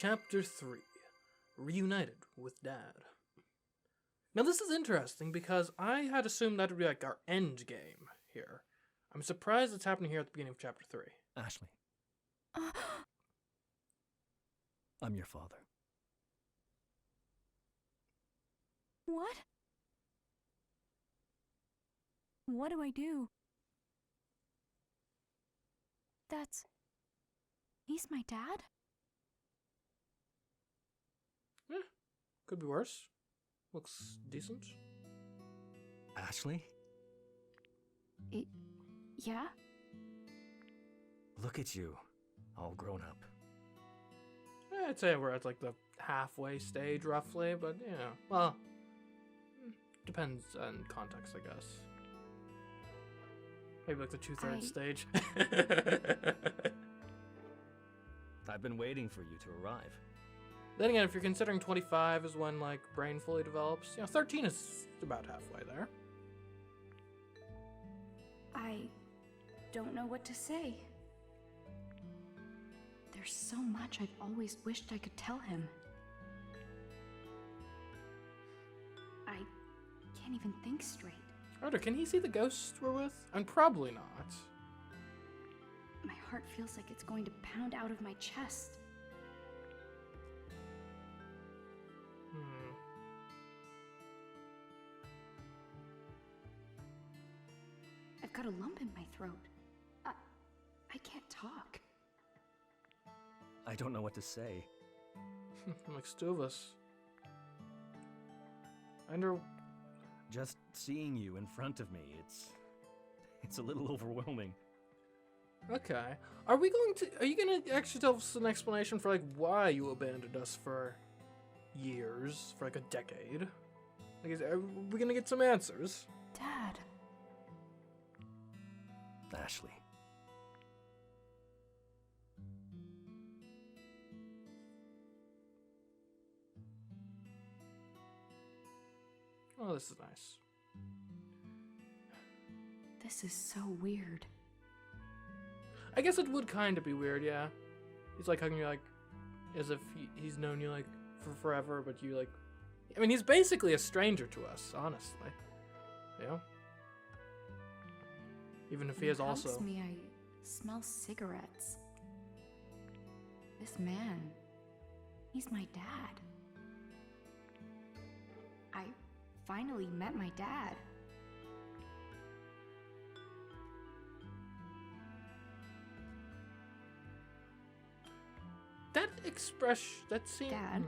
Chapter 3 Reunited with Dad. Now, this is interesting because I had assumed that would be like our end game here. I'm surprised it's happening here at the beginning of Chapter 3. Ashley. I'm your father. What? What do I do? He's my dad? Yeah, could be worse. Looks decent. Ashley? Yeah? Look at you, all grown up. I'd say we're at like the halfway stage roughly, but yeah, well, depends on context, I guess. Maybe like the 2/3 stage. I've been waiting for you to arrive. Then again, if you're considering 25 is when like brain fully develops, 13 is about halfway there. I don't know what to say. There's so much I've always wished I could tell him. I can't even think straight. Ryder, can he see the ghost we're with? And probably not. My heart feels like it's going to pound out of my chest. I've got a lump in my throat. I can't talk. I don't know what to say. Makes two of us. I know. Just seeing you in front of me, it's a little overwhelming. Okay. Are you gonna actually tell us an explanation for like why you abandoned us for years, for like a decade? Like, are we gonna get some answers? Dad. Ashley. Oh, this is nice. This is so weird. I guess it would kind of be weird, yeah. He's like hugging you like as if he's known you like for forever, but you like... I mean, he's basically a stranger to us, honestly. You know? Even if he is also... Hugs me, I smell cigarettes. This man, he's my dad. I finally met my dad. That expression, that scene... Dad?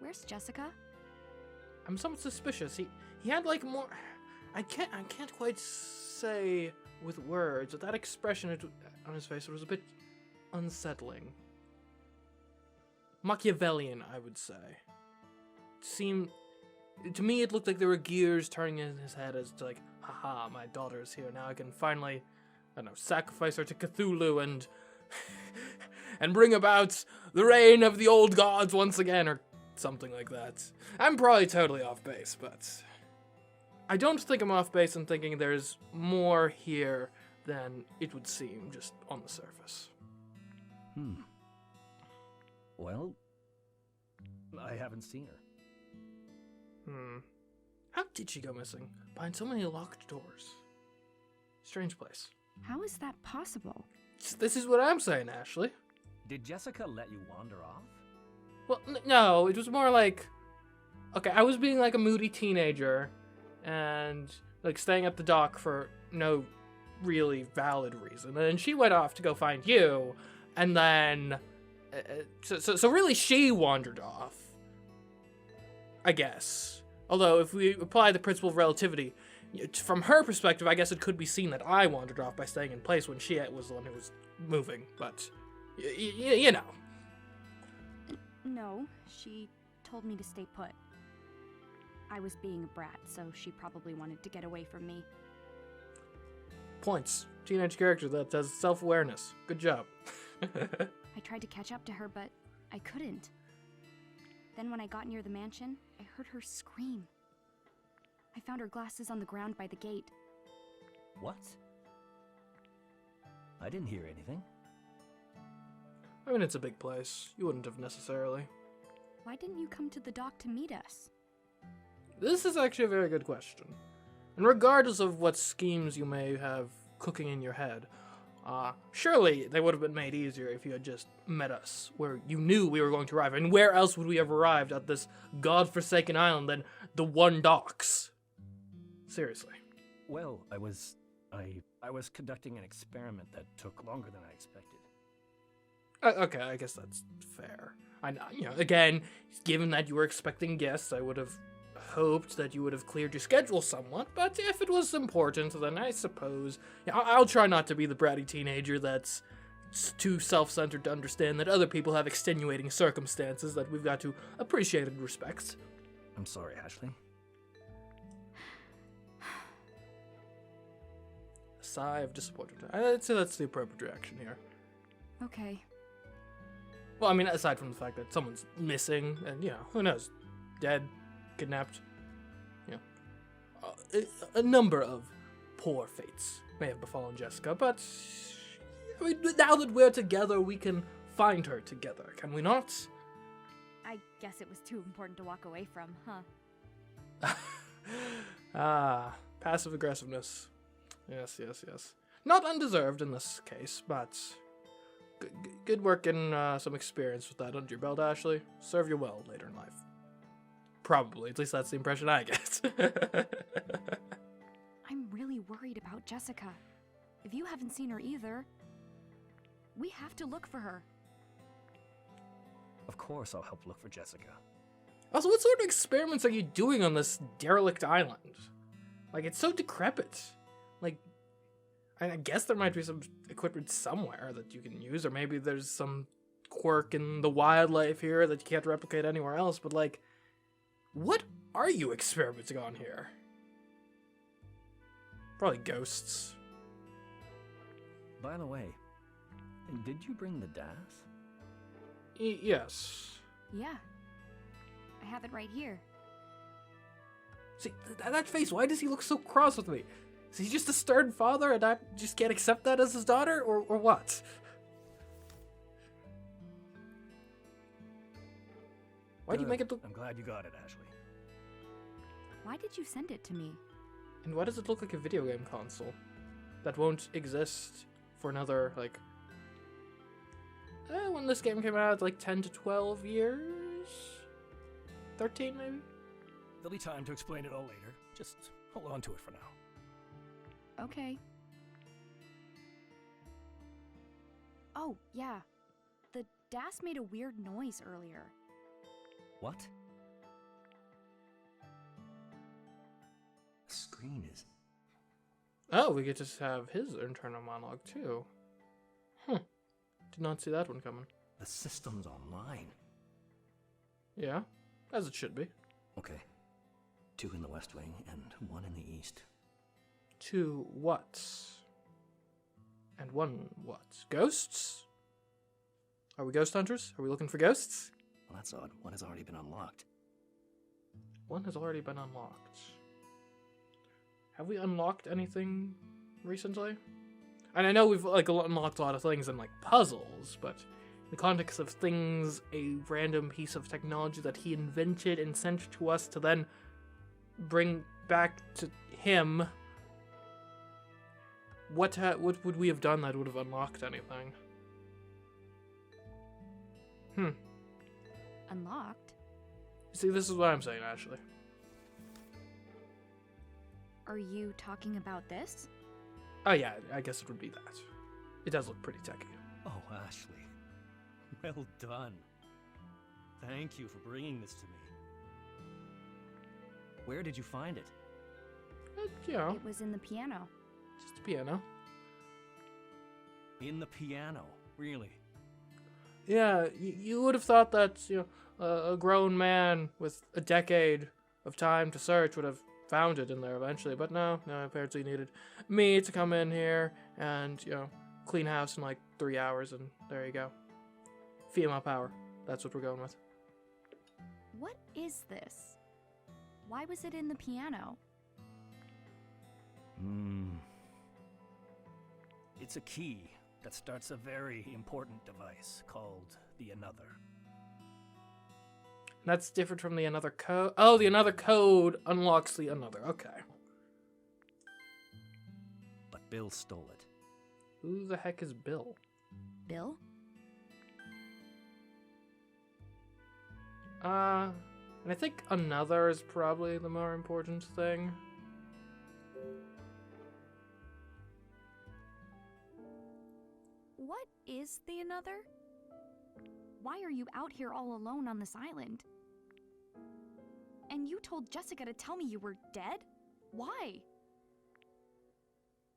Where's Jessica? I'm somewhat suspicious. He had like more... I can't quite say with words, but that expression on his face was a bit unsettling. Machiavellian, I would say. To me, it looked like there were gears turning in his head as to like, haha, my daughter is here. Now I can finally, I don't know, sacrifice her to Cthulhu and and bring about the reign of the old gods once again, or something like that. I'm probably totally off base, but I don't think I'm off base in thinking there's more here than it would seem just on the surface. Well, I haven't seen her. How did she go missing? Behind so many locked doors. Strange place. How is that possible? This is what I'm saying, Ashley. Did Jessica let you wander off? Well, no, it was more like... Okay, I was being like a moody teenager and like staying at the dock for no really valid reason. And then she went off to go find you, and then... So really she wandered off. I guess. Although, if we apply the principle of relativity, from her perspective, I guess it could be seen that I wandered off by staying in place when she was the one who was moving, but, you know. No, she told me to stay put. I was being a brat, so she probably wanted to get away from me. Points. Teenage character that has self-awareness. Good job. I tried to catch up to her, but I couldn't. Then when I got near the mansion, I heard her scream. I found her glasses on the ground by the gate. What? I didn't hear anything. I mean, it's a big place. You wouldn't have necessarily. Why didn't you come to the dock to meet us? This is actually a very good question. And regardless of what schemes you may have cooking in your head, surely they would have been made easier if you had just met us where you knew we were going to arrive. And where else would we have arrived at this godforsaken island than the one docks? Seriously. Well, I was conducting an experiment that took longer than I expected. Okay, I guess that's fair. Again, given that you were expecting guests, I would have hoped that you would have cleared your schedule somewhat, but if it was important, then I suppose... I'll try not to be the bratty teenager that's too self-centered to understand that other people have extenuating circumstances that we've got to appreciate and respect. I'm sorry, Ashley. A sigh of disappointment. I'd say that's the appropriate reaction here. Okay. Well, I mean, aside from the fact that someone's missing, and, who knows, dead, kidnapped, a number of poor fates may have befallen Jessica, but I mean, now that we're together, we can find her together, can we not? I guess it was too important to walk away from, huh? Passive aggressiveness. Yes. Not undeserved in this case, but good work and some experience with that under your belt, Ashley. Serve you well later in life. Probably. At least that's the impression I get. I'm really worried about Jessica. If you haven't seen her either, we have to look for her. Of course I'll help look for Jessica. Also, what sort of experiments are you doing on this derelict island? Like, it's so decrepit. Like, I guess there might be some equipment somewhere that you can use, or maybe there's some quirk in the wildlife here that you can't replicate anywhere else, but like, what are you experimenting on here? Probably ghosts. By the way, did you bring the DAS? Yes. Yeah. I have it right here. See, that face, why does he look so cross with me? Is he just a stern father and I just can't accept that as his daughter, or what? Why do you make it look... I'm glad you got it, Ashley. Why did you send it to me? And why does it look like a video game console? That won't exist for another, like... when this game came out, like 10 to 12 years? 13, maybe? There'll be time to explain it all later. Just hold on to it for now. Okay. Oh, yeah. The DAS made a weird noise earlier. What? The screen is... Oh, we get to have his internal monologue, too. Did not see that one coming. The system's online. Yeah, as it should be. Okay. 2 in the West Wing and 1 in the East. 2 what? And 1 what? Ghosts? Are we ghost hunters? Are we looking for ghosts? Well, that's odd. 1 has already been unlocked. 1 has already been unlocked. Have we unlocked anything recently? And I know we've unlocked a lot of things in puzzles, but in the context of things, a random piece of technology that he invented and sent to us to then bring back to him. What would we have done that would have unlocked anything? Unlocked? See, this is what I'm saying, Ashley. Are you talking about this? Oh yeah, I guess it would be that. It does look pretty techy. Oh, Ashley. Well done. Thank you for bringing this to me. Where did you find it? It was in the piano. Just a piano. In the piano? Really? Yeah, you would have thought that, a grown man with a decade of time to search would have found it in there eventually, but no, apparently needed me to come in here and, clean house in 3 hours, and there you go. Female power. That's what we're going with. What is this? Why was it in the piano? It's a key. that starts a very important device called the Another. That's different from the Another code. Oh, the Another code unlocks the Another. Okay. But Bill stole it. Who the heck is Bill? Bill? And I think Another is probably the more important thing. What is the Another? Why are you out here all alone on this island? And you told Jessica to tell me you were dead? Why?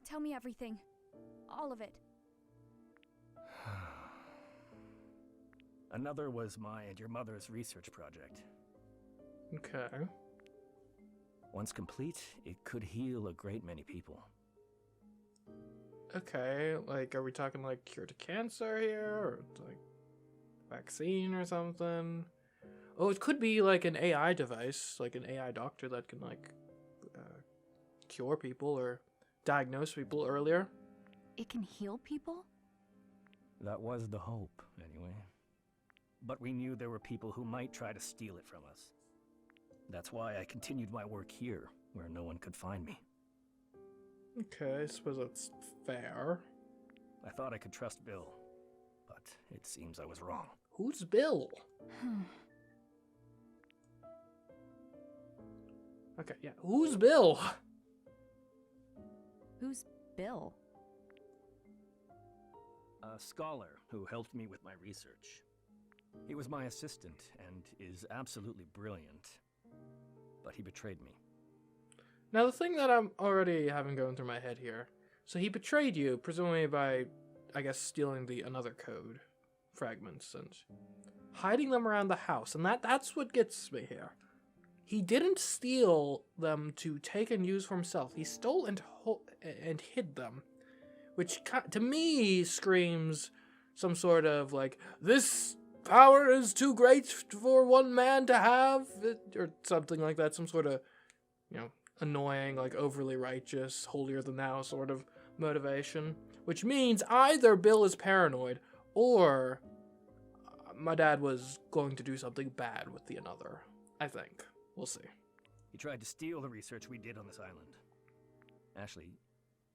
Tell me everything. All of it. Another was my and your mother's research project. Okay. Once complete, it could heal a great many people. Okay, like, are we talking, like, cure to cancer here? Or, like, vaccine or something? Oh, it could be, like, an AI device, like an AI doctor that can, like, cure people or diagnose people earlier. It can heal people? That was the hope, anyway. But we knew there were people who might try to steal it from us. That's why I continued my work here, where no one could find me. Okay, I suppose that's fair. I thought I could trust Bill, but it seems I was wrong. Who's Bill? Okay, yeah, who's Bill? Who's Bill? A scholar who helped me with my research. He was my assistant and is absolutely brilliant, but he betrayed me. Now, the thing that I'm already having going through my head here, so he betrayed you, presumably by, I guess, stealing the Another code fragments and hiding them around the house, and that's what gets me here. He didn't steal them to take and use for himself. He stole and hid them, which to me screams some sort of like, this power is too great for one man to have, or something like that. Some sort of, you know, annoying, like overly righteous, holier than thou sort of motivation. Which means either Bill is paranoid, or my dad was going to do something bad with the Another. I think. We'll see. He tried to steal the research we did on this island. Ashley,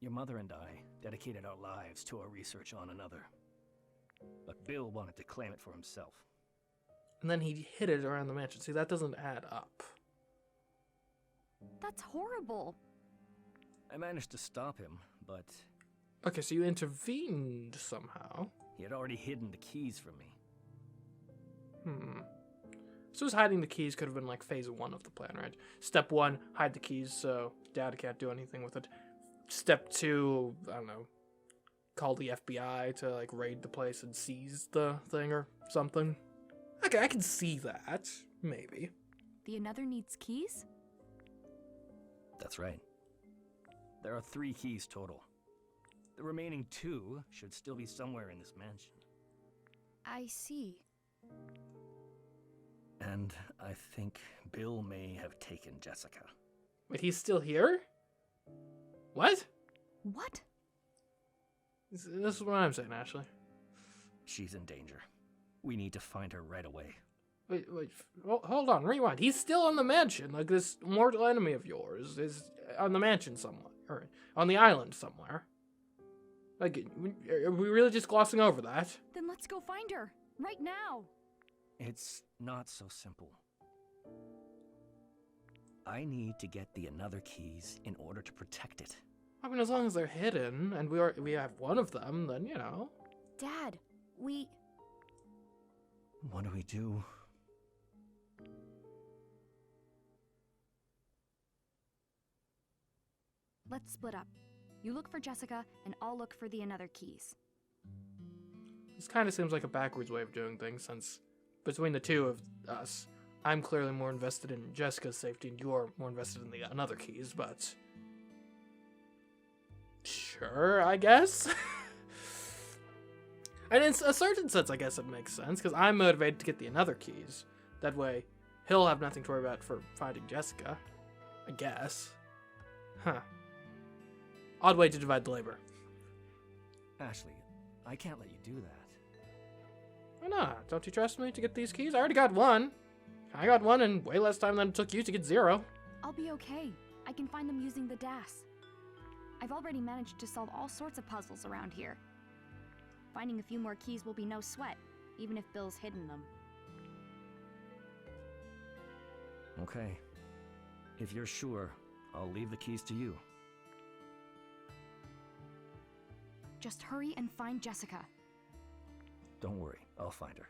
your mother and I dedicated our lives to our research on Another. But Bill wanted to claim it for himself. And then he hid it around the mansion. See, that doesn't add up. That's horrible. I managed to stop him, but Okay, so you intervened somehow. he had already hidden the keys from me. So his hiding the keys could have been like phase 1 of the plan, right? Step 1, hide the keys so dad can't do anything with it. Step 2, I don't know, call the FBI to like raid the place and seize the thing or something. Okay, I can see that. Maybe. The Another needs keys? That's right. There are 3 keys total. The remaining 2 should still be somewhere in this mansion. I see. And I think Bill may have taken Jessica. Wait, he's still here? What? What? This is what I'm saying, Ashley. She's in danger. We need to find her right away. Wait, hold on, rewind. He's still on the mansion. Like, this mortal enemy of yours is on the mansion somewhere, or on the island somewhere. Like, are we really just glossing over that? Then let's go find her. Right now. It's not so simple. I need to get the Another keys in order to protect it. I mean, as long as they're hidden, and we have one of them, then, you know. Dad, What do we do? Let's split up. You look for Jessica, and I'll look for the Another keys. This kind of seems like a backwards way of doing things, since between the two of us, I'm clearly more invested in Jessica's safety, and you're more invested in the Another keys, but... Sure, I guess? And in a certain sense, I guess it makes sense, because I'm motivated to get the Another keys. That way, he'll have nothing to worry about for finding Jessica. I guess. Huh. Odd way to divide the labor. Ashley, I can't let you do that. Why not? Don't you trust me to get these keys? I already got one. I got one in way less time than it took you to get 0. I'll be okay. I can find them using the DAS. I've already managed to solve all sorts of puzzles around here. Finding a few more keys will be no sweat, even if Bill's hidden them. Okay. If you're sure, I'll leave the keys to you. Just hurry and find Jessica. Don't worry, I'll find her.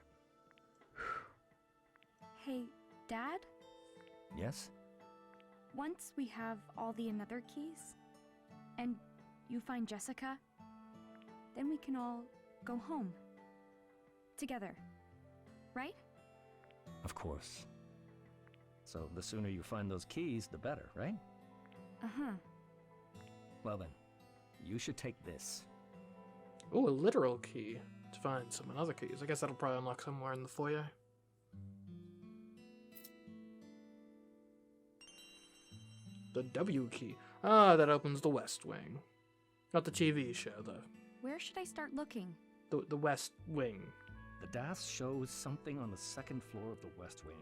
Hey, Dad? Yes? Once we have all the another keys, and you find Jessica, then we can all go home. Together. Right? Of course. So the sooner you find those keys, the better, right? Uh-huh. Well then, you should take this. Ooh, a literal key to find some other keys. I guess that'll probably unlock somewhere in the foyer. The W key. Ah, that opens the West Wing. Not the TV show, though. Where should I start looking? The West Wing. The DAS shows something on the 2nd floor of the West Wing.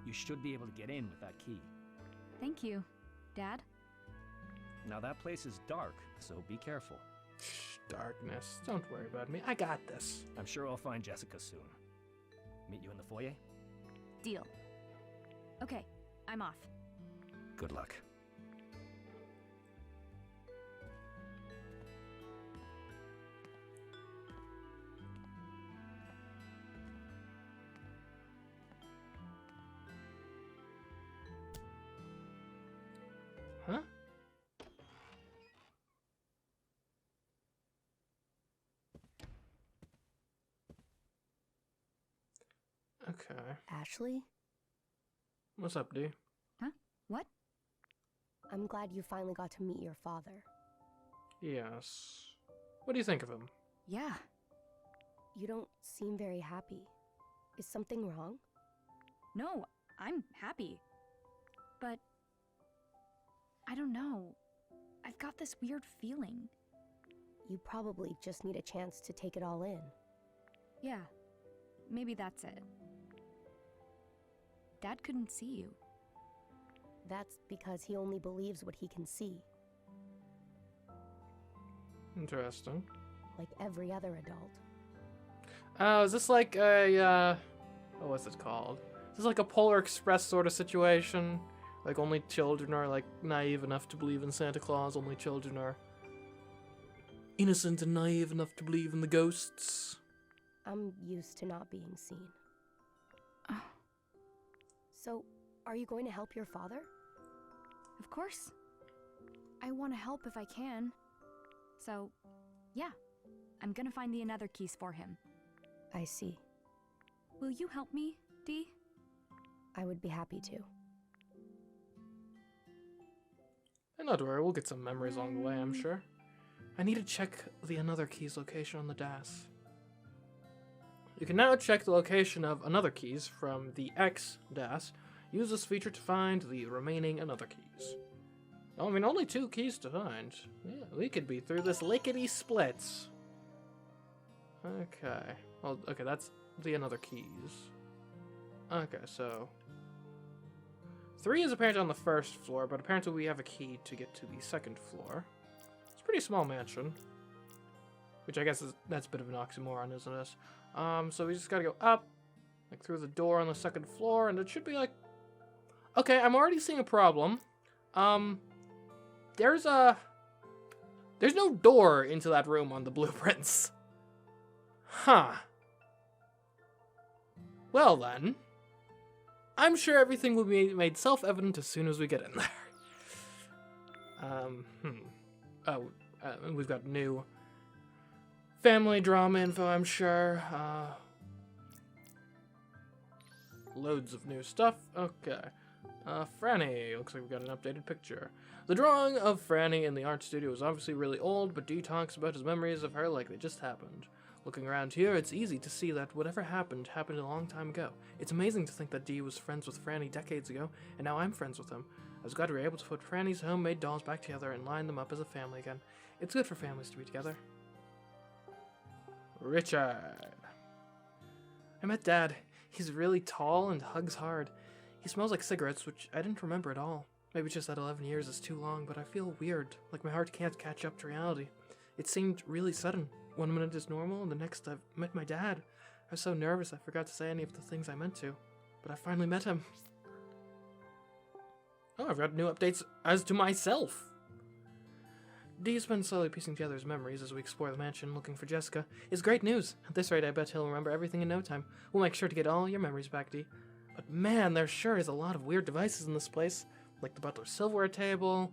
You should be able to get in with that key. Thank you, Dad. Now that place is dark, so be careful. Shh, darkness. Don't worry about me. I got this. I'm sure I'll find Jessica soon. Meet you in the foyer? Deal. Okay, I'm off. Good luck. Huh? Okay. Ashley? What's up, D? Huh? What? I'm glad you finally got to meet your father. Yes. What do you think of him? Yeah. You don't seem very happy. Is something wrong? No, I'm happy. But I don't know. I've got this weird feeling. You probably just need a chance to take it all in. Yeah, maybe that's it. Dad couldn't see you. That's because he only believes what he can see, Interesting. like every other adult. Oh, is this like a, what's it called? Is this like a Polar Express sort of situation? Like only children are like naive enough to believe in Santa Claus, only children are innocent and naive enough to believe in the ghosts? I'm used to not being seen. Oh. So, are you going to help your father? Of course. I want to help if I can. So, yeah. I'm gonna find the another keys for him. I see. Will you help me, Dee? I would be happy to. And not to worry, we'll get some memories along the way, I'm sure. I need to check the another key's location on the DAS. You can now check the location of another keys from the X DAS. Use this feature to find the remaining another keys. Oh, I mean, only 2 keys to find. Yeah, we could be through this lickety-splits. Okay. Well, okay, that's the another keys. Okay, so 3 is apparently on the 1st floor, but apparently we have a key to get to the 2nd floor. It's a pretty small mansion. Which I guess that's a bit of an oxymoron, isn't it? So we just gotta go up, like through the door on the 2nd floor, and it should be like... Okay, I'm already seeing a problem. There's no door into that room on the blueprints. Huh. Well then, I'm sure everything will be made self-evident as soon as we get in there. We've got new family drama info, I'm sure. Loads of new stuff. Okay. Franny. Looks like we've got an updated picture. The drawing of Franny in the art studio is obviously really old, but Dee talks about his memories of her like they just happened. Looking around here, it's easy to see that whatever happened a long time ago. It's amazing to think that Dee was friends with Franny decades ago, and now I'm friends with him. I was glad we were able to put Franny's homemade dolls back together and line them up as a family again. It's good for families to be together. Richard. I met Dad. He's really tall and hugs hard. He smells like cigarettes, which I didn't remember at all. Maybe just that 11 years is too long, but I feel weird, like my heart can't catch up to reality. It seemed really sudden. 1 minute is normal, and the next I've met my dad. I was so nervous I forgot to say any of the things I meant to. But I finally met him. Oh, I've got new updates as to myself. Dee's been slowly piecing together his memories as we explore the mansion looking for Jessica. It's great news. At this rate, I bet he'll remember everything in no time. We'll make sure to get all your memories back, Dee. But man, there sure is a lot of weird devices in this place. Like the butler's silverware table,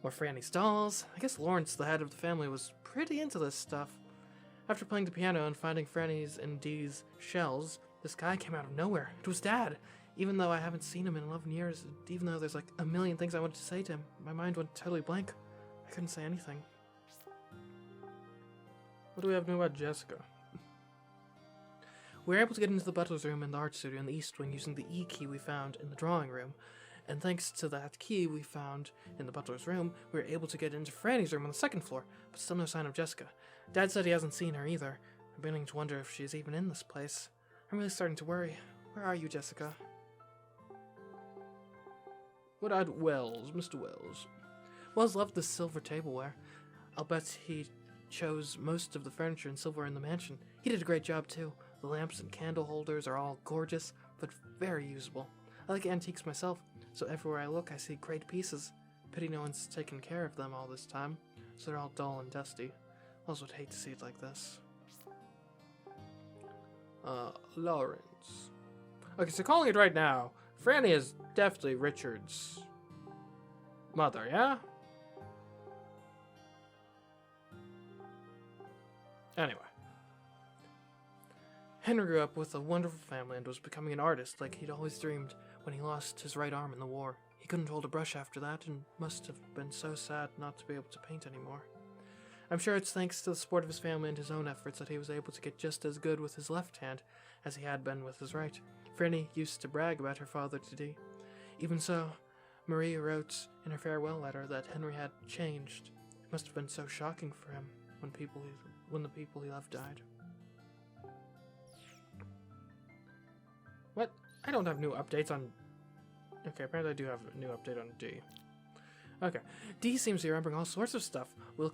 or Franny's dolls. I guess Lawrence, the head of the family, was pretty into this stuff. After playing the piano and finding Franny's and Dee's shells, this guy came out of nowhere. It was Dad. Even though I haven't seen him in 11 years, and even though there's like a million things I wanted to say to him, my mind went totally blank. I couldn't say anything. What do we have new about Jessica? We were able to get into the butler's room and the art studio in the east wing using the E key we found in the drawing room. And thanks to that key we found in the butler's room, we were able to get into Franny's room on the second floor, but still no sign of Jessica. Dad said he hasn't seen her either. I'm beginning to wonder if she's even in this place. I'm really starting to worry. Where are you, Jessica? What about Wells, Mr. Wells? Wells loved the silver tableware. I'll bet he chose most of the furniture and silverware in the mansion. He did a great job, too. The lamps and candle holders are all gorgeous, but very usable. I like antiques myself, so everywhere I look I see great pieces. Pity no one's taken care of them all this time, so they're all dull and dusty. Wells would hate to see it like this. Lawrence. Okay, so calling it right now, Franny is definitely Richard's mother, yeah? Anyway. Henry grew up with a wonderful family and was becoming an artist like he'd always dreamed when he lost his right arm in the war. He couldn't hold a brush after that and must have been so sad not to be able to paint anymore. I'm sure it's thanks to the support of his family and his own efforts that he was able to get just as good with his left hand as he had been with his right. Franny used to brag about her father to Dee. Even so, Marie wrote in her farewell letter that Henry had changed. It must have been so shocking for him when the people he loved died. What? I don't have new updates on... Okay, apparently I do have a new update on Dee. Okay. Dee seems to be remembering all sorts of stuff. As we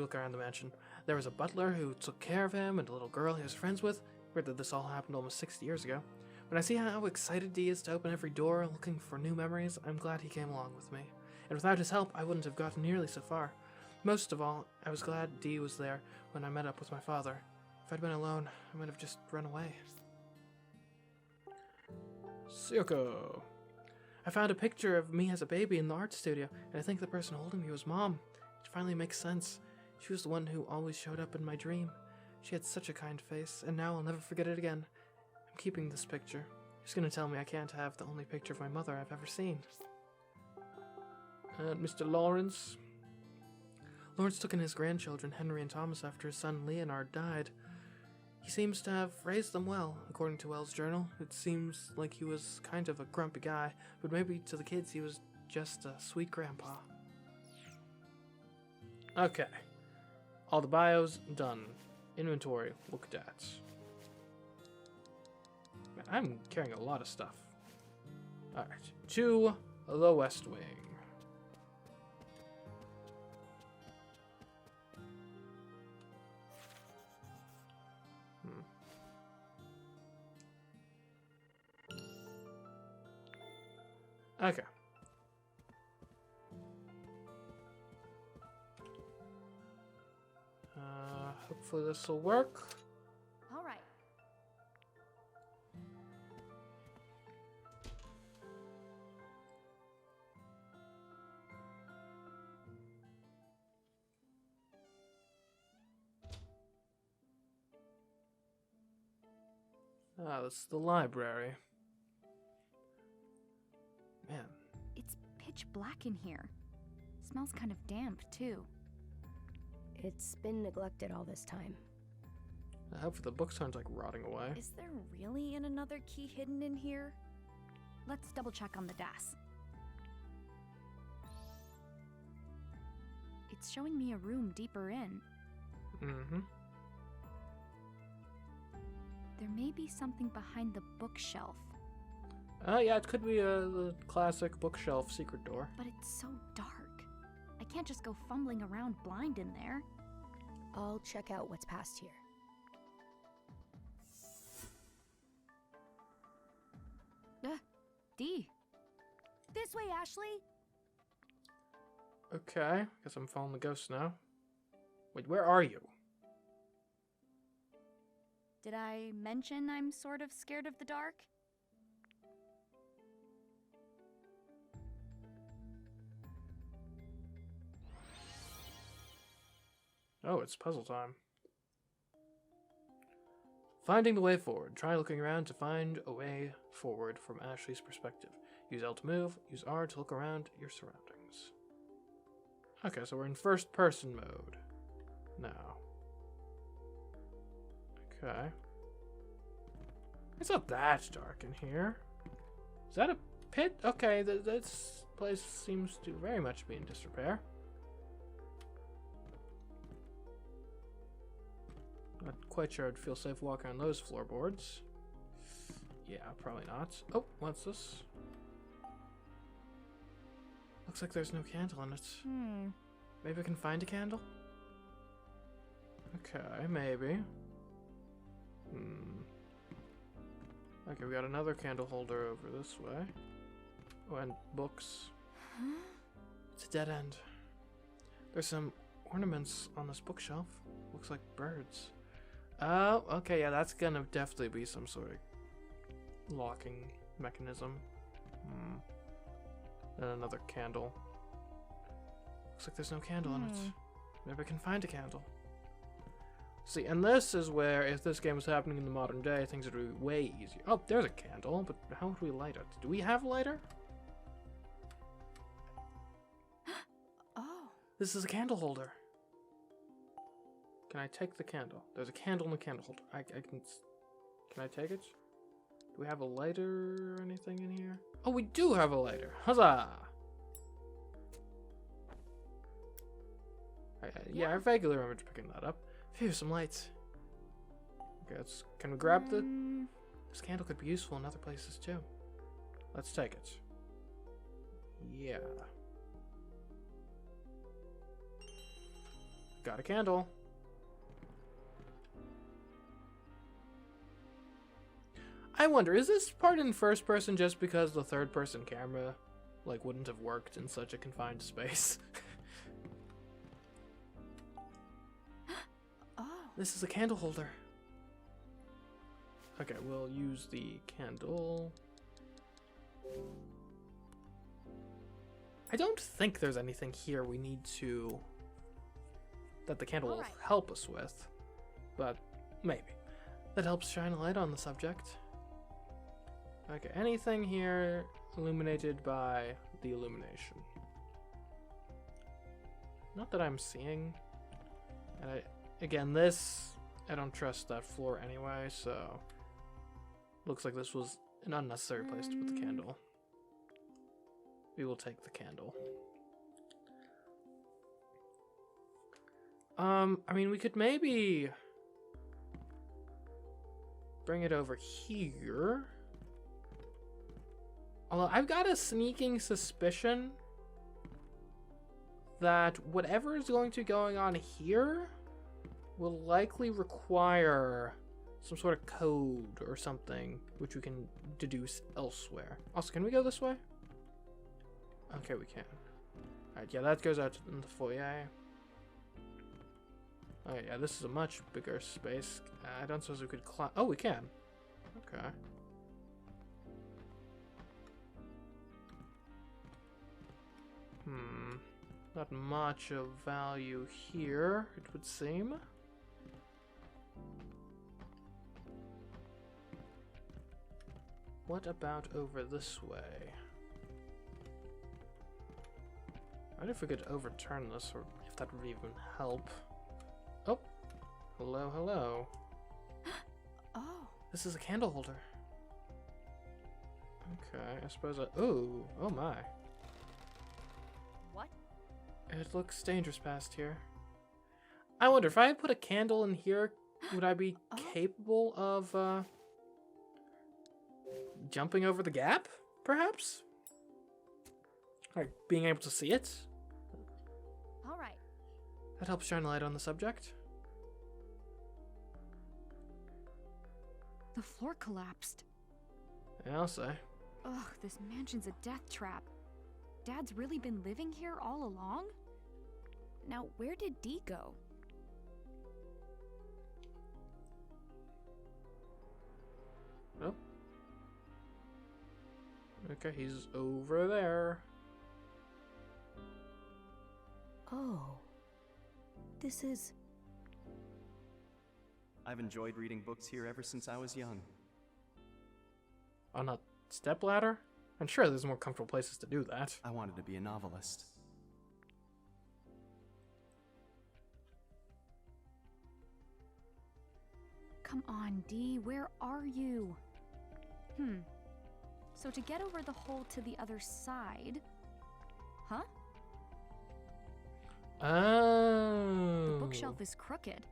look around the mansion. There was a butler who took care of him and a little girl he was friends with. Weird that this all happened almost 60 years ago. When I see how excited Dee is to open every door looking for new memories, I'm glad he came along with me. And without his help, I wouldn't have gotten nearly so far. Most of all, I was glad Dee was there when I met up with my father. If I'd been alone, I might have just run away. Syoko. I found a picture of me as a baby in the art studio, and I think the person holding me was Mom. It finally makes sense. She was the one who always showed up in my dream. She had such a kind face, and now I'll never forget it again. I'm keeping this picture. She's gonna tell me I can't have the only picture of my mother I've ever seen. And Mr. Lawrence? Lawrence took in his grandchildren, Henry and Thomas, after his son Leonard died. He seems to have raised them well, according to Wells' journal. It seems like he was kind of a grumpy guy, but maybe to the kids he was just a sweet grandpa. Okay. All the bios done. Inventory looked at. Man, I'm carrying a lot of stuff. Alright. To the West Wing. Okay. Hopefully this will work. All right. This is the library. Man. It's pitch black in here. Smells kind of damp, too. It's been neglected all this time. I hope the books aren't like rotting away. Is there really another key hidden in here? Let's double check on the DAS. It's showing me a room deeper in. Mm-hmm. There may be something behind the bookshelf, Yeah, it could be the classic bookshelf secret door. but it's so dark. I can't just go fumbling around blind in there. I'll check out what's past here. Dee. This way, Ashley! Okay, guess I'm following the ghost now. Wait, where are you? Did I mention I'm sort of scared of the dark? Oh, it's puzzle time. Finding the way forward. Try looking around to find a way forward from Ashley's perspective. Use L to move, use R to look around your surroundings. Okay, so we're in first person mode now. Okay. It's not that dark in here. Is that a pit? Okay, this place seems to very much be in disrepair. Not quite sure I'd feel safe walking on those floorboards. Yeah, probably not. Oh, what's this? Looks like there's no candle in it. Maybe I can find a candle? Okay, maybe. Okay, we got another candle holder over this way. Oh, and books. It's a dead end. There's some ornaments on this bookshelf. Looks like birds. Oh, okay, yeah, that's gonna definitely be some sort of locking mechanism. And another candle. Looks like there's no candle in it. Maybe I can find a candle. See, and this is where, if this game was happening in the modern day, things would be way easier. Oh, there's a candle, but how would we light it? Do we have a lighter? Oh. This is a candle holder. Can I take the candle? There's a candle in the candle holder. I can I take it? Do we have a lighter or anything in here? Oh, we do have a lighter. Huzzah! Yeah, I vaguely remember picking that up. Phew, some lights. Okay, can we grab this candle could be useful in other places too. Let's take it. Yeah. Got a candle. I wonder, is this part in first person just because the third person camera, like, wouldn't have worked in such a confined space? Oh. This is a candle holder. Okay, we'll use the candle. I don't think there's anything here we need to... that the candle will help us with, but maybe. That helps shine a light on the subject. Okay, anything here illuminated by the illumination? Not that I'm seeing. And again, I don't trust that floor anyway, so looks like this was an unnecessary place to put the candle. We will take the candle. I mean, we could maybe bring it over here. Although I've got a sneaking suspicion that whatever is going to be going on here will likely require some sort of code or something which we can deduce elsewhere. Also, can we go this way? Okay, we can. Alright, yeah, that goes out in the foyer. Oh yeah, this is a much bigger space. I don't suppose we could climb. Oh, we can. Okay. Not much of value here, it would seem. What about over this way? I wonder if we could overturn this, or if that would even help. Oh! Hello, hello. Oh. This is a candle holder. Okay, I suppose ooh, oh my. What? It looks dangerous past here. I wonder if I put a candle in here, Would I be Oh. capable of jumping over the gap, perhaps? Like being able to see it? All right. That helps shine light on the subject. The floor collapsed. Yeah, I'll say. Ugh, this mansion's a death trap. Dad's really been living here all along? Now, where did Dee go? Oh. Okay, he's over there. Oh. This is... I've enjoyed reading books here ever since I was young. On a stepladder? I'm sure there's more comfortable places to do that. I wanted to be a novelist. Come on, Dee, where are you? So to get over the hole to the other side... Huh? Oh. The bookshelf is crooked.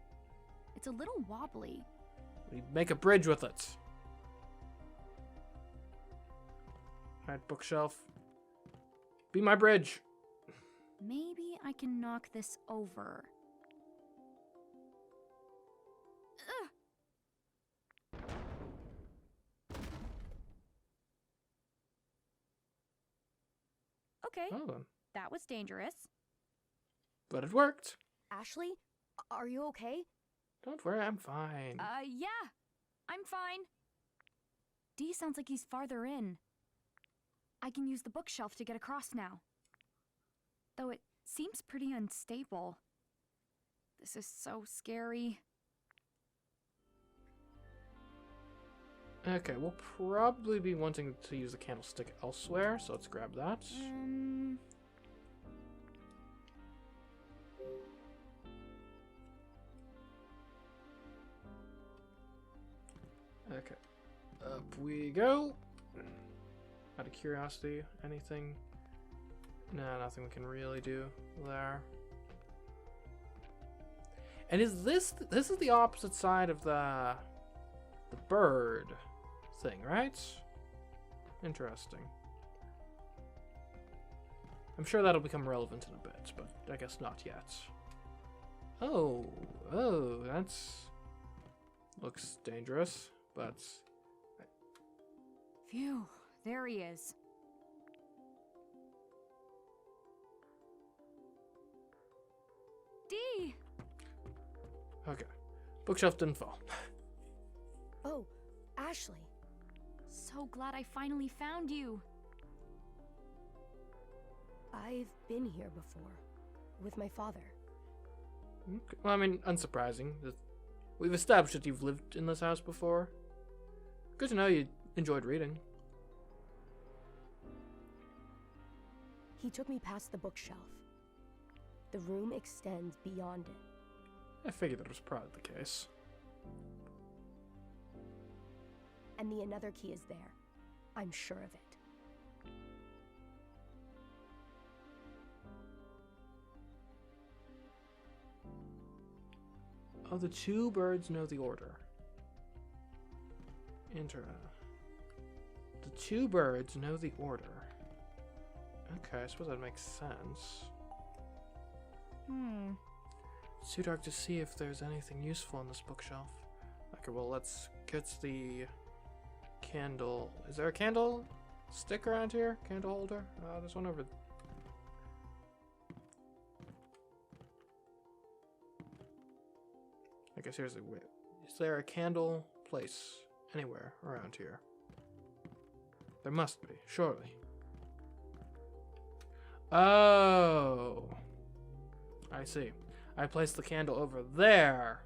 It's a little wobbly. We make a bridge with it. Alright, bookshelf. Be my bridge. Maybe I can knock this over. Ugh. Okay, Oh, that was dangerous. but it worked. Ashley? Are you okay? Don't worry, I'm fine. Yeah, I'm fine. Dee sounds like he's farther in. I can use the bookshelf to get across now. Though it seems pretty unstable. This is so scary. Okay, we'll probably be wanting to use the candlestick elsewhere, so let's grab that. Okay, up we go. Out of curiosity, anything? No, nothing we can really do there. And is this is the opposite side of the bird thing, right? Interesting. I'm sure that'll become relevant in a bit, but I guess not yet. Oh, that's looks dangerous, but Phew, there he is. Dee! okay. Bookshelf didn't fall. Oh, Ashley. So glad I finally found you. I've been here before. With my father. Okay. Well, I mean, unsurprising. We've established that you've lived in this house before. Good to know you enjoyed reading. He took me past the bookshelf. The room extends beyond it. I figured that was probably the case. And the another key is there. I'm sure of it. Oh, the two birds know the order. The two birds know the order. Okay, I suppose that makes sense. It's too dark to see if there's anything useful in this bookshelf. Okay, well, let's get the candle. Is there a candle stick around here? Candle holder? There's one over. I guess here's a way. Is there a candle place anywhere around here? There must be, surely. Oh, I see. I placed the candle over there,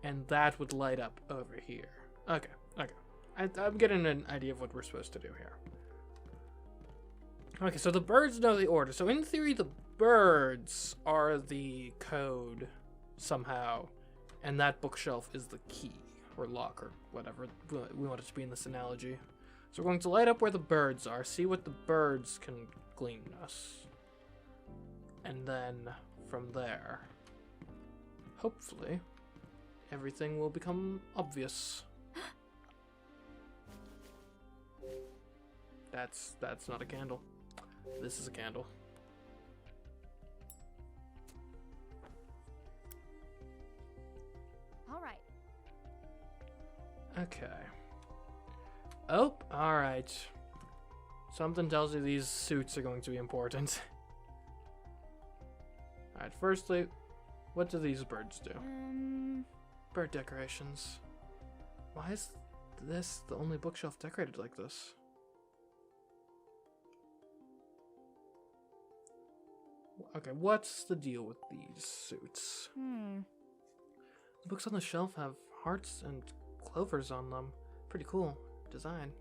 and that would light up over here. Okay. I'm getting an idea of what we're supposed to do here. Okay, so the birds know the order. So in theory, the birds are the code somehow, and that bookshelf is the key, or lock, or whatever we want it to be in this analogy. So we're going to light up where the birds are, see what the birds can glean us. And then, from there, hopefully, everything will become obvious. That's not a candle. This is a candle. All right. Okay. Oh, alright. Something tells you these suits are going to be important. Alright, firstly, what do these birds do? Bird decorations. Why is this the only bookshelf decorated like this? Okay, what's the deal with these suits? The books on the shelf have hearts and clovers on them. Pretty cool design.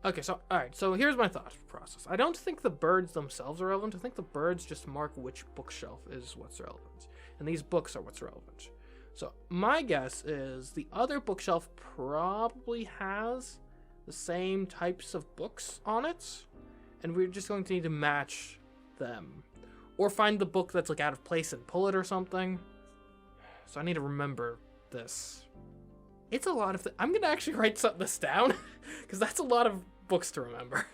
Okay, so, alright, so here's my thought process. I don't think the birds themselves are relevant. I think the birds just mark which bookshelf is what's relevant. And these books are what's relevant. So, my guess is the other bookshelf probably has the same types of books on it. And we're just going to need to match them. Or find the book that's like out of place and pull it or something. So I need to remember this. It's a lot of I'm going to actually write this down. Because that's a lot of books to remember.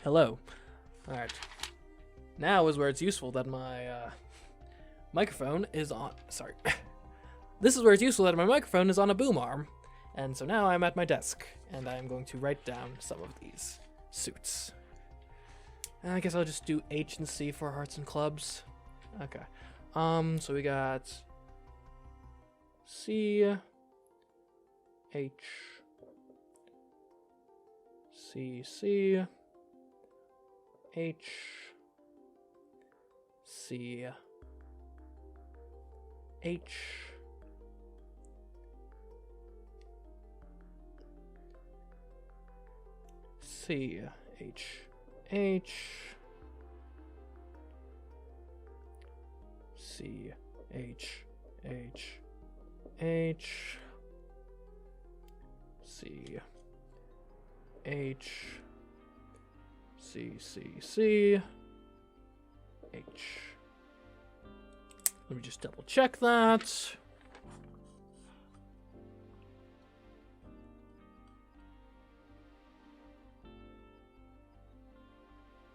Hello. Alright. Now is where it's useful that my microphone is on. Sorry. This is where it's useful that my microphone is on a boom arm. And so now I'm at my desk. And I'm going to write down some of these suits. I guess I'll just do H and C for hearts and clubs. Okay. So we got C, H, C, C, H, C, H, C, H, H, C, H, H, H, C, H, C, C, C, H. Let me just double check that.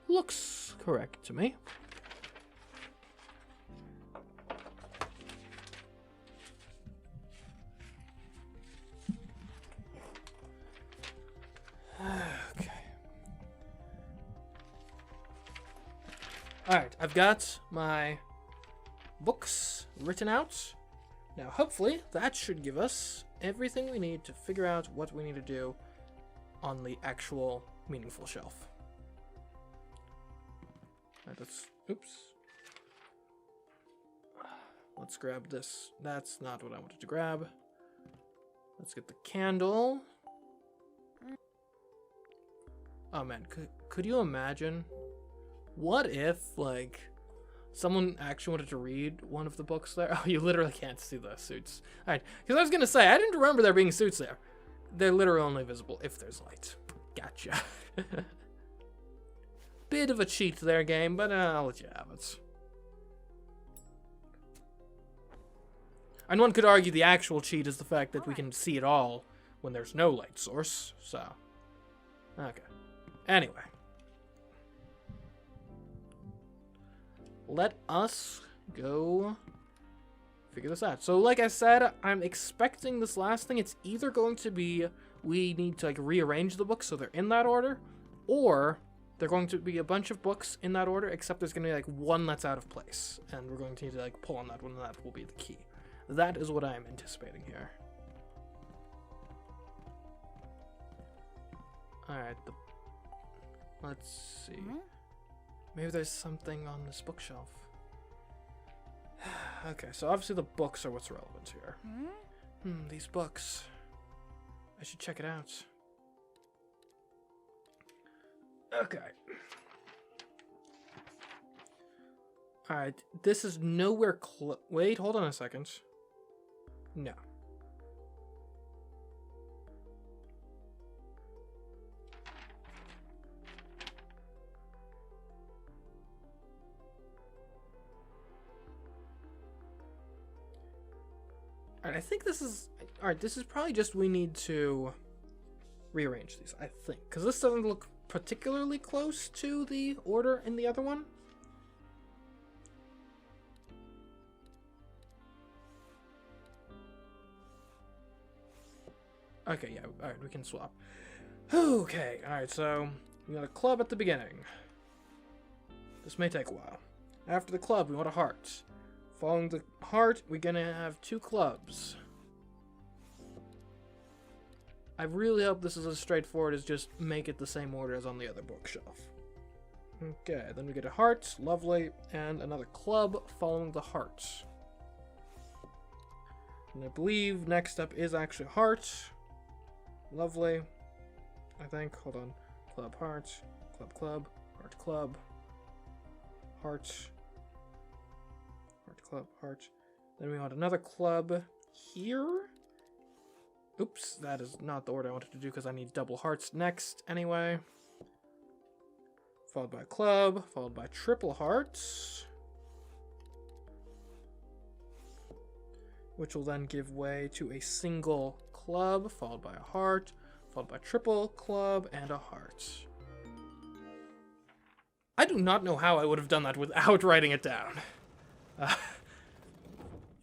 Looks correct to me. Okay. Alright, I've got my books written out. Now, hopefully, that should give us everything we need to figure out what we need to do on the actual meaningful shelf. Alright, oops. Let's grab this. That's not what I wanted to grab. Let's get the candle. Oh man, could you imagine? What if, like, someone actually wanted to read one of the books there? Oh, you literally can't see the suits. Alright, because I was gonna say, I didn't remember there being suits there. They're literally only visible if there's light. Gotcha. Bit of a cheat there, game, but I'll let you have it. And one could argue the actual cheat is the fact that we can see it all when there's no light source, so. Okay. Anyway. Let us go figure this out. So, like I said, I'm expecting this last thing. It's either going to be we need to, like, rearrange the books so they're in that order, or they're going to be a bunch of books in that order, except there's going to be, like, one that's out of place. And we're going to need to, like, pull on that one, and that will be the key. That is what I'm anticipating here. Alright, let's see. Maybe there's something on this bookshelf. Okay, so obviously the books are what's relevant here. These books. I should check it out. Okay. Alright, this is nowhere wait, hold on a second. No. Alright, I think this is... Alright, this is probably just we need to rearrange these, I think. Because this doesn't look particularly close to the order in the other one. Okay, yeah, alright, we can swap. Okay, alright, so we got a club at the beginning. This may take a while. After the club, we want a heart. Following the heart, we're gonna have 2 clubs. I really hope this is as straightforward as just make it the same order as on the other bookshelf. Okay, then we get a heart, lovely, and another club following the heart. And I believe next up is actually heart. Lovely. I think, hold on. Club, heart, club, club, heart, club, heart, heart, club, heart. Then we want another club here. Oops, that is not the order I wanted to do because I need double hearts next anyway. Followed by a club, followed by triple hearts. Which will then give way to a single club, followed by a heart, followed by triple club, and a heart. I do not know how I would have done that without writing it down.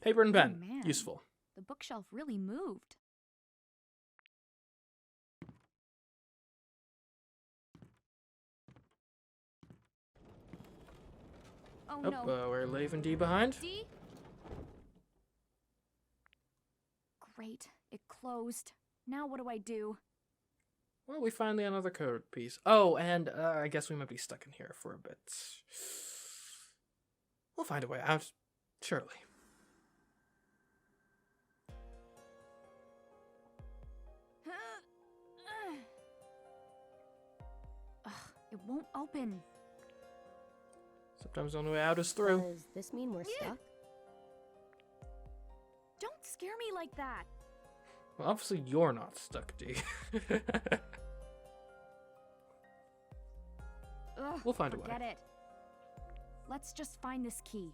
Paper and pen, Oh, man. useful. The bookshelf really moved. Oh Oh, no. we're leaving D behind. D? Great, it closed. Now what do I do? Well, we find the another code piece. Oh, and I guess we might be stuck in here for a bit. We'll find a way out, surely. Ugh, it won't open. Sometimes the only way out is through. Does this mean we're stuck? Don't scare me like that. Well, obviously you're not stuck, D. Ugh, We'll find a way. Forget it. Let's just find this key.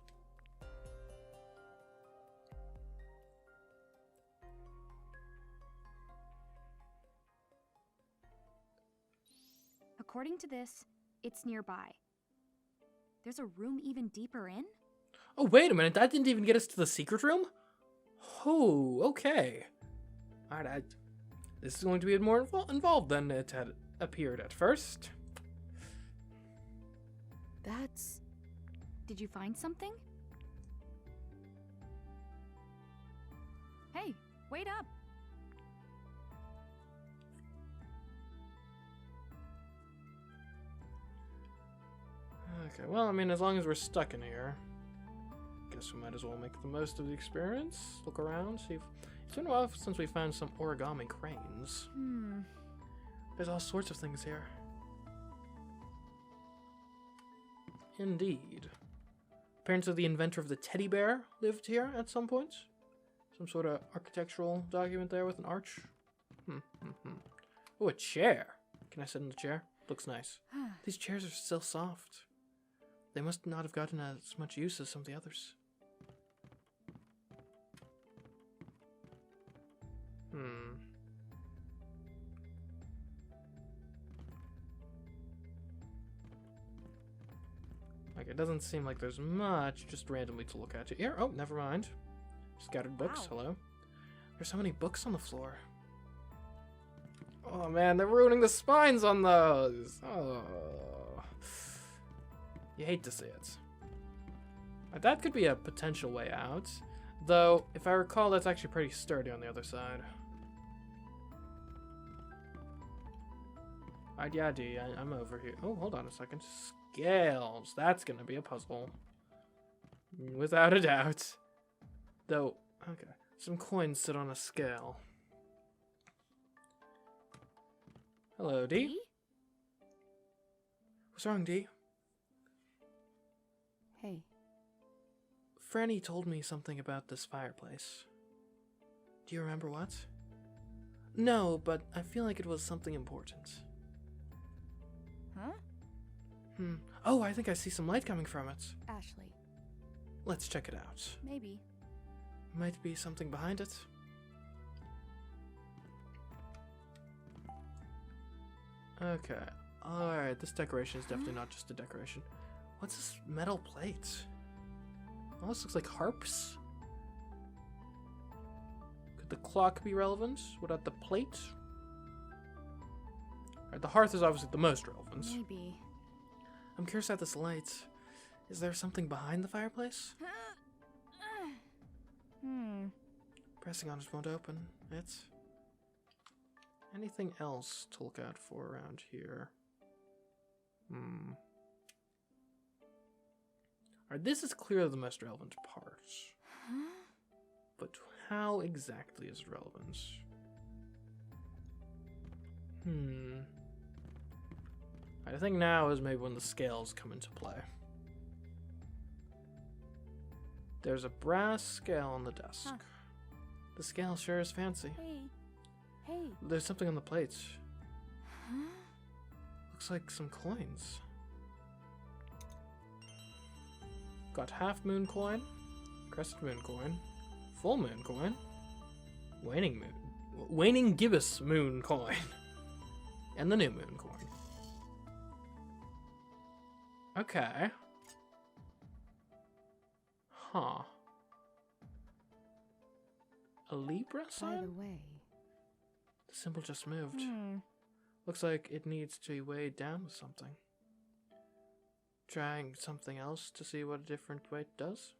According to this, it's nearby. There's a room even deeper in? Oh, wait a minute. That didn't even get us to the secret room? Oh, okay. Alright, this is going to be more involved than it had appeared at first. That's... Did you find something? Hey, wait up! Okay, well, I mean, as long as we're stuck in here, guess we might as well make the most of the experience. Look around, see if... It's been a while since we found some origami cranes. There's all sorts of things here. Indeed. Apparently the inventor of the teddy bear lived here at some point. Some sort of architectural document there with an arch. Oh, a chair. Can I sit in the chair? Looks nice. These chairs are still soft. They must not have gotten as much use as some of the others. Like, it doesn't seem like there's much just randomly to look at here. Oh, never mind. Scattered books, Wow. hello. There's so many books on the floor. Oh man, they're ruining the spines on those. Oh. You hate to see it. That could be a potential way out. Though, if I recall, that's actually pretty sturdy on the other side. Alright, yeah, D, I'm over here. Oh, hold on a second. Scales. That's gonna be a puzzle. Without a doubt. Though, okay. Some coins sit on a scale. Hello, D? D? What's wrong, D? Hey, Franny told me something about this fireplace. Do you remember what? No, but I feel like it was something important. Huh? Oh, I think I see some light coming from it. Ashley. Let's check it out. Maybe. Might be something behind it. Okay. Alright, this decoration is definitely not just a decoration. What's this metal plate? Almost looks like harps. Could the clock be relevant without the plate? Alright, the hearth is obviously the most relevant. Maybe. I'm curious about this light. Is there something behind the fireplace? Pressing on it won't open it. Anything else to look out for around here? Alright, this is clearly the most relevant part. But how exactly is it relevant? I think now is maybe when the scales come into play. There's a brass scale on the desk. Huh. The scale sure is fancy. Hey. There's something on the plate. Looks like some coins. Got half moon coin, crescent moon coin, full moon coin, waning gibbous moon coin, and the new moon coin. Okay. Huh. A Libra By sign? the way, The symbol just moved. Looks like it needs to be weighed down with something. Trying something else to see what a different weight does.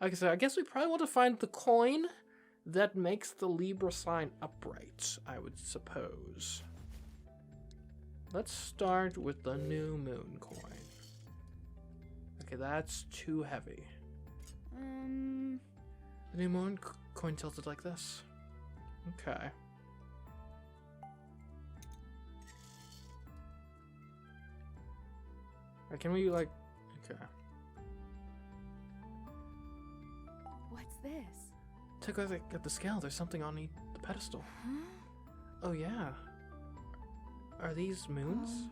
Okay, so I guess we probably want to find the coin that makes the Libra sign upright, I would suppose. Let's start with the new moon coin. Okay, that's too heavy. The new moon coin tilted like this. Okay. Can we, like... Okay. what's this? Take a look at the scale. There's something on the pedestal. Oh, yeah. Are these moons?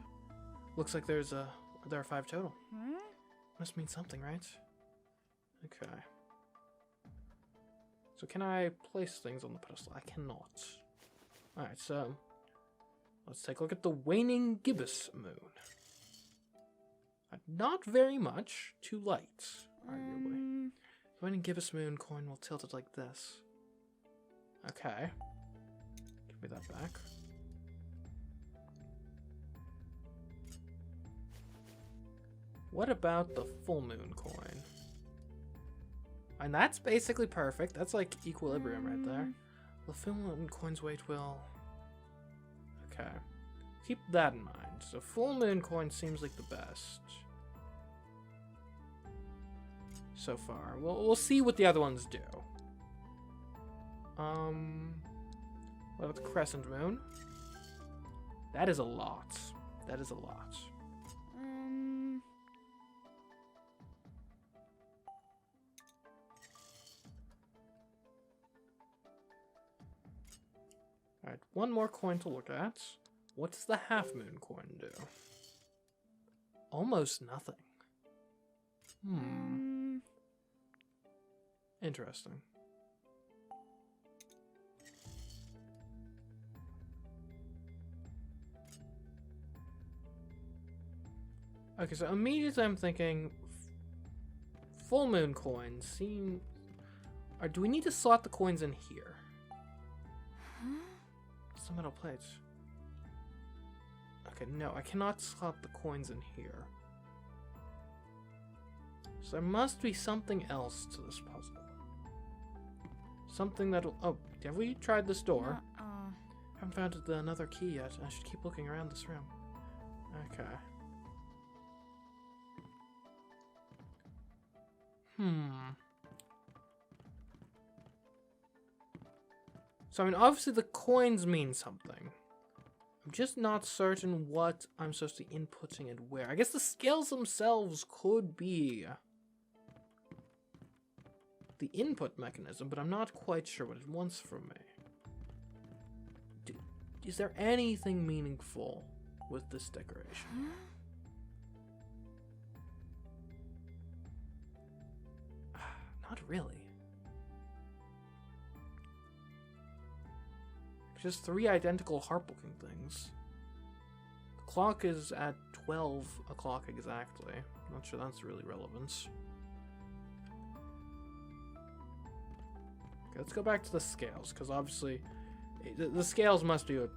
Looks like there are 5 total. Must mean something, right? Okay. So can I place things on the pedestal? I cannot. Alright, so... let's take a look at the waning gibbous moon. Not very much. Too light, arguably. The waning gibbous moon coin will tilt it like this. Okay. Give me that back. What about the full moon coin? And that's basically perfect. That's like equilibrium right there. The full moon coin's weight will... okay. Keep that in mind. So full moon coin seems like the best. So far. We'll see what the other ones do. What about the crescent moon? That is a lot. That is a lot. Alright, one more coin to look at. What does the half moon coin do? Almost nothing. Interesting. Okay, so immediately I'm thinking full moon coins seem... or do we need to slot the coins in here? Some metal plates. Okay, no, I cannot slot the coins in here. So there must be something else to this puzzle. Something that'll... oh, have we tried this door? Haven't found another key yet. I should keep looking around this room. Okay. So, I mean, obviously the coins mean something. I'm just not certain what I'm supposed to be inputting and where. I guess the scales themselves could be the input mechanism, but I'm not quite sure what it wants from me. Is there anything meaningful with this decoration? Not really. Just 3 identical harp looking things. The clock is at 12 o'clock exactly. Not sure that's really relevant. Okay, let's go back to the scales, because obviously the scales must be what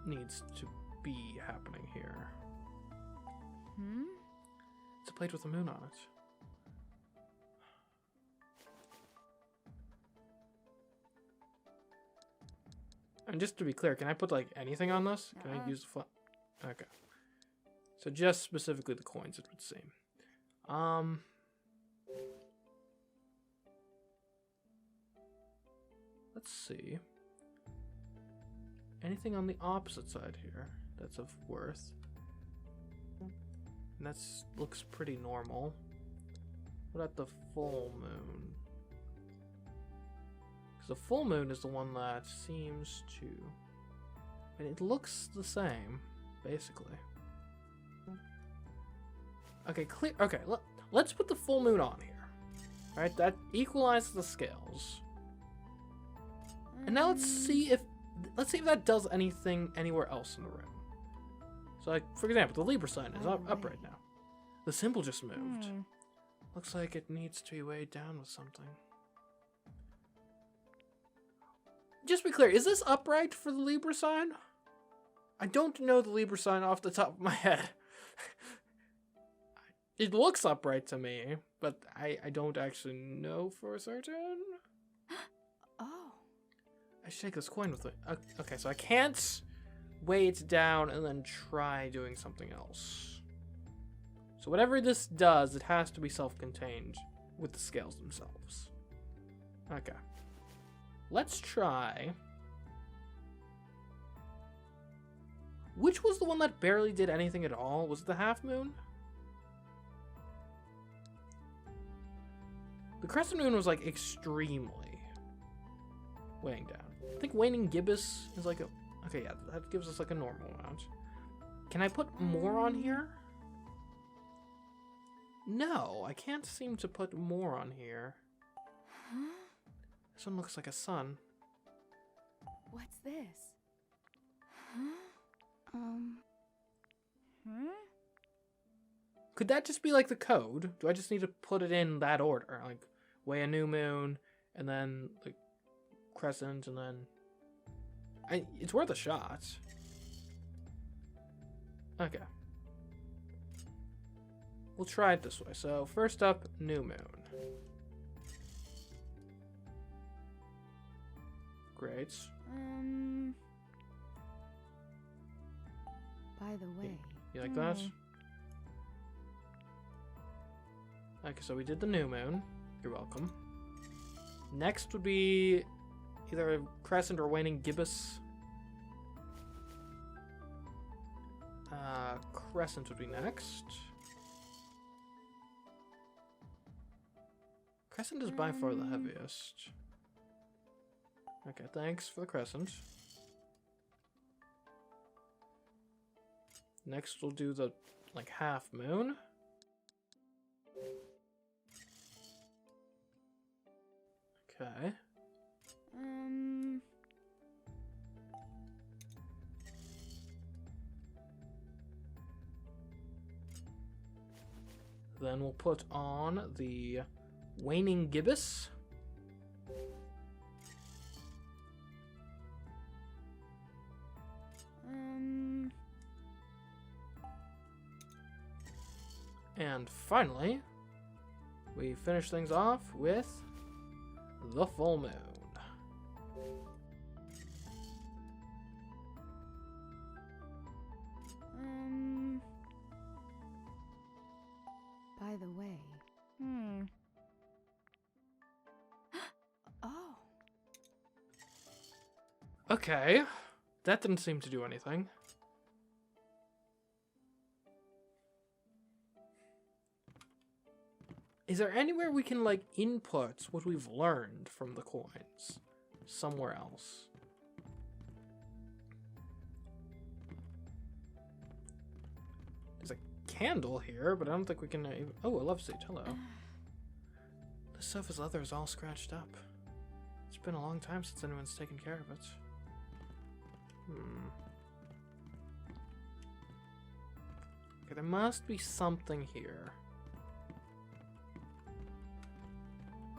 needs to be happening here. It's a plate with a moon on it. And just to be clear, can I put like anything on this? Can I use the flat? Okay. So just specifically the coins, it would seem. Let's see. Anything on the opposite side here that's of worth? And that looks pretty normal. What about the full moon? Because the full moon is the one that seems to... And it looks the same, basically. Okay, clear. Okay, let's put the full moon on here. Alright, that equalizes the scales. And now let's see if that does anything anywhere else in the room. So, like, for example, the Libra sign is up right now. The symbol just moved. Looks like it needs to be weighed down with something. Just be clear, is this upright for the Libra sign? I don't know the Libra sign off the top of my head. It looks upright to me, but I don't actually know for certain. Oh. I should take this coin with it. Okay, so I can't weigh it down and then try doing something else. So whatever this does, it has to be self-contained with the scales themselves. Okay. Let's try... Which was the one that barely did anything at all? Was it the half moon? The crescent moon was like extremely weighing down. I think waning gibbous is like a... Okay, yeah, that gives us like a normal amount. Can I put more on here? No, I can't seem to put more on here. Huh? This one looks like a sun. What's this? Huh? Could that just be like the code? Do I just need to put it in that order? Like, weigh a new moon, and then, like, crescent, and then... It's worth a shot. Okay. We'll try it this way. So, first up, new moon. Great. By the way... You like that? Okay, so we did the new moon. You're welcome. Next would be either a crescent or waning gibbous. Crescent would be next. Crescent is by far the heaviest. Okay, thanks for the crescent. Next we'll do the, like, half moon. Okay. Then we'll put on the waning gibbous. And finally, we finish things off with the full moon. By the way... Oh. Okay. That didn't seem to do anything. Is there anywhere we can, like, input what we've learned from the coins somewhere else? There's a candle here, but I don't think we can... Oh, a love seat. Hello. The sofa's leather is all scratched up. It's been a long time since anyone's taken care of it. Okay, there must be something here.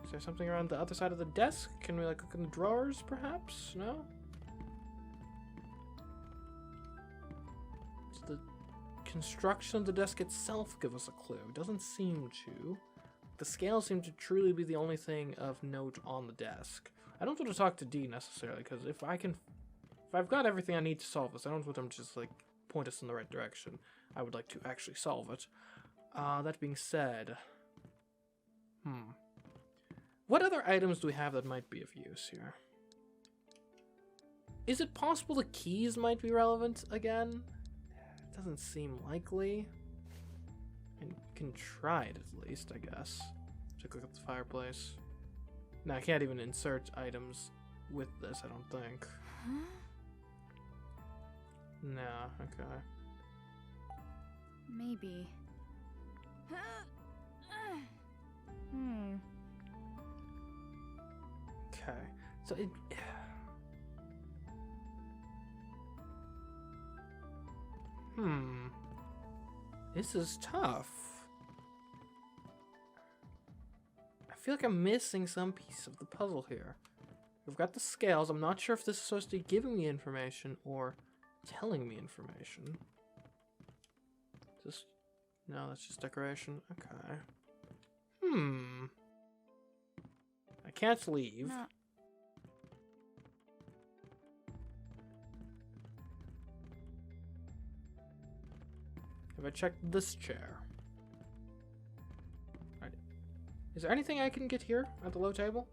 Is there something around the other side of the desk? Can we like look in the drawers, perhaps? No? Does the construction of the desk itself give us a clue? It doesn't seem to. The scales seem to truly be the only thing of note on the desk. I don't want to talk to D necessarily, because if I've got everything I need to solve this, I don't want them to just like point us in the right direction. I would like to actually solve it. That being said, what other items do we have that might be of use here? Is it possible the keys might be relevant again? It doesn't seem likely. And can try it at least, I guess. Check look at the fireplace. No, I can't even insert items with this, I don't think. Huh? No, okay. Maybe. Okay, so it... This is tough. I feel like I'm missing some piece of the puzzle here. We've got the scales. I'm not sure if this is supposed to be giving me information or telling me information. Just... No, that's just decoration. Okay. I can't leave. No. Have I checked this chair? Right. Is there anything I can get here at the low table?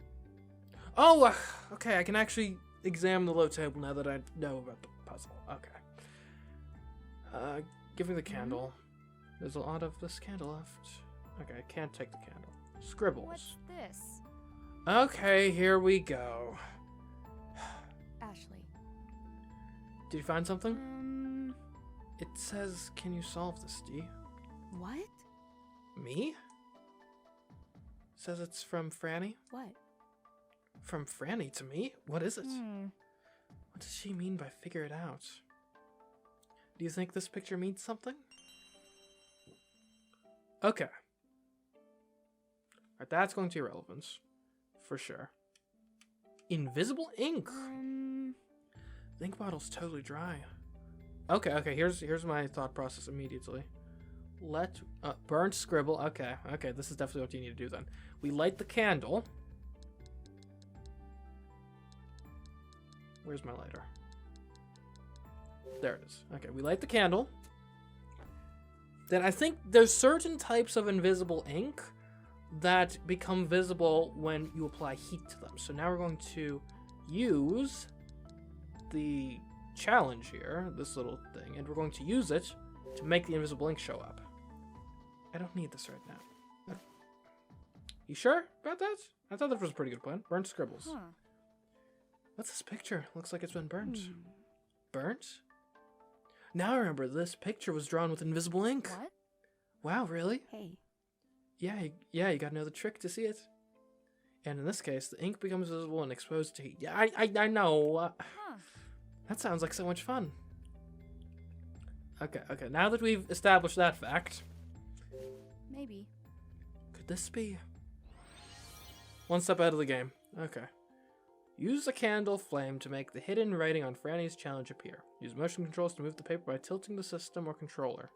Oh, okay. I can actually examine the low table now that I know about the puzzle. Okay. Give me the candle. There's a lot of this candle left. Okay, I can't take the candle. Scribbles. What's this? Okay, here we go. Ashley. Did you find something? It says, can you solve this, D? What? Me? Says it's from Franny. What? From Franny to me? What is it? What does she mean by figure it out? Do you think this picture means something? Okay. Alright, that's going to be relevant. For sure. Invisible ink! The ink bottle's totally dry. Okay, here's my thought process immediately. Burnt scribble. Okay, this is definitely what you need to do then. We light the candle. Where's my lighter? There it is. Okay, we light the candle. Then I think there's certain types of invisible ink that become visible when you apply heat to them. So now we're going to use the challenge here, this little thing, and we're going to use it to make the invisible ink show up. I don't need this right now. You sure about that? I thought that was a pretty good plan. Burnt scribbles. Huh. What's this picture? Looks like it's been burnt. Burnt? Now I remember this picture was drawn with invisible ink. What? Wow, really? Hey. Yeah, you gotta know the trick to see it. And in this case, the ink becomes visible and exposed to heat. Yeah, I know. That sounds like so much fun. Okay, now that we've established that fact... Maybe. Could this be... One step out of the game. Okay. Use the candle flame to make the hidden writing on Franny's challenge appear. Use motion controls to move the paper by tilting the system or controller.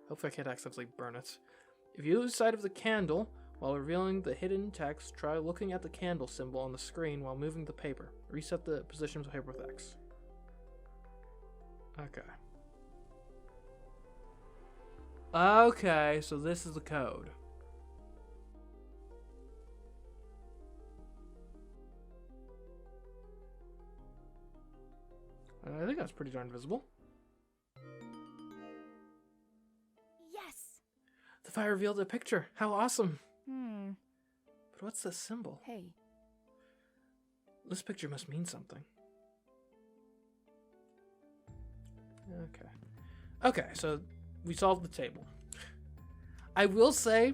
Hopefully I can't accidentally burn it. If you lose sight of the candle while revealing the hidden text, try looking at the candle symbol on the screen while moving the paper. Reset the position of the paper with X. Okay, so this is the code. I think that's pretty darn visible. Yes! The fire revealed a picture. How awesome! But what's this symbol? Hey. This picture must mean something. Okay, so we solved the table. I will say,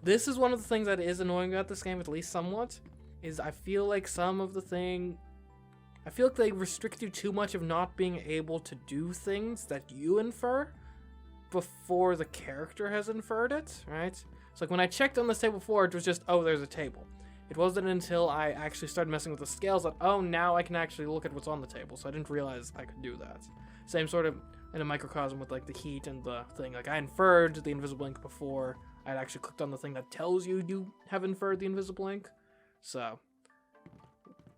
this is one of the things that is annoying about this game, at least somewhat, is I feel like some of the thing I feel like they restrict you too much of not being able to do things that you infer before the character has inferred it, right? So like when I checked on this table before, it was just, oh, there's a table. It wasn't until I actually started messing with the scales that, oh, now I can actually look at what's on the table. So I didn't realize I could do that. Same sort of in a microcosm with like the heat and the thing. Like I inferred the invisible ink before I'd actually clicked on the thing that tells you you have inferred the invisible ink. So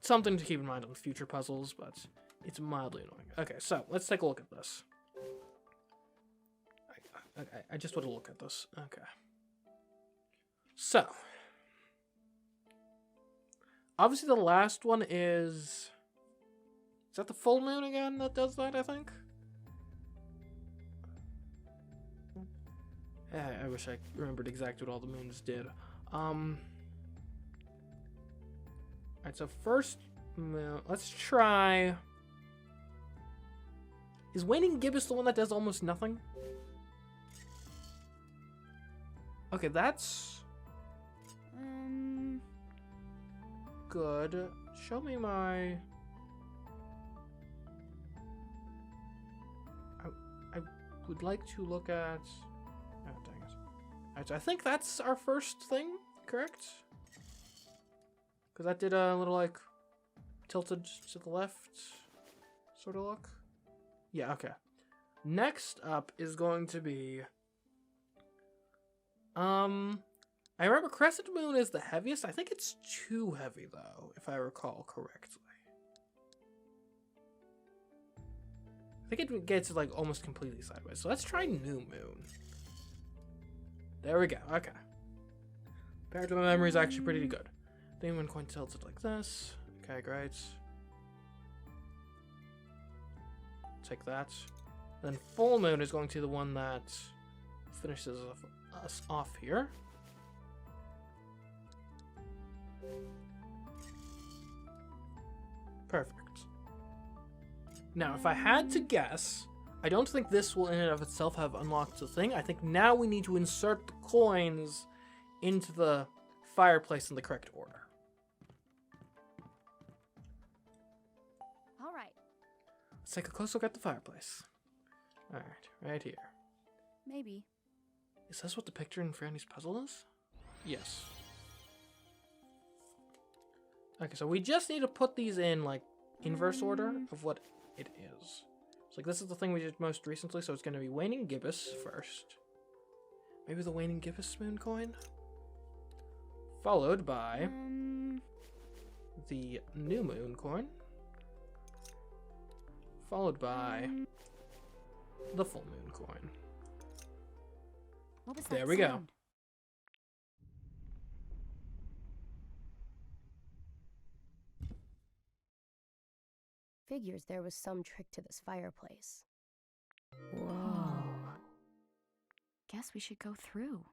something to keep in mind on future puzzles, but it's mildly annoying. Okay, so let's take a look at this. I just want to look at this. Okay. So, obviously the last one is that the full moon again that does that, I think? I wish I remembered exactly what all the moons did. Alright, so first moon, let's try... Is Waning Gibbous the one that does almost nothing? Okay, that's... good. Show me my... I would like to look at... Oh, dang it. Alright, so I think that's our first thing, correct? Because that did a little, like, tilted to the left sort of look. Yeah, okay. Next up is going to be... I remember Crescent Moon is the heaviest. I think it's too heavy, though, if I recall correctly. I think it gets, like, almost completely sideways. So let's try New Moon. There we go. Okay. Compared to my memory is actually pretty good. The Moon coin tilted like this. Okay, great. Take that. Then Full Moon is going to be the one that finishes us off here. Perfect. Now, if I had to guess, I don't think this will in and of itself have unlocked the thing. I think now we need to insert the coins into the fireplace in the correct order. All right. Let's take a close look at the fireplace. Alright, right here. Maybe. Is this what the picture in Franny's puzzle is? Yes. Okay, so we just need to put these in, like, inverse order of what it is. So, like, this is the thing we did most recently, so it's going to be Waning Gibbous first. Maybe the Waning Gibbous moon coin? Followed by the New Moon coin. Followed by the Full Moon coin. What was that There we go. sound? Figures there was some trick to this fireplace. Whoa. Guess we should go through.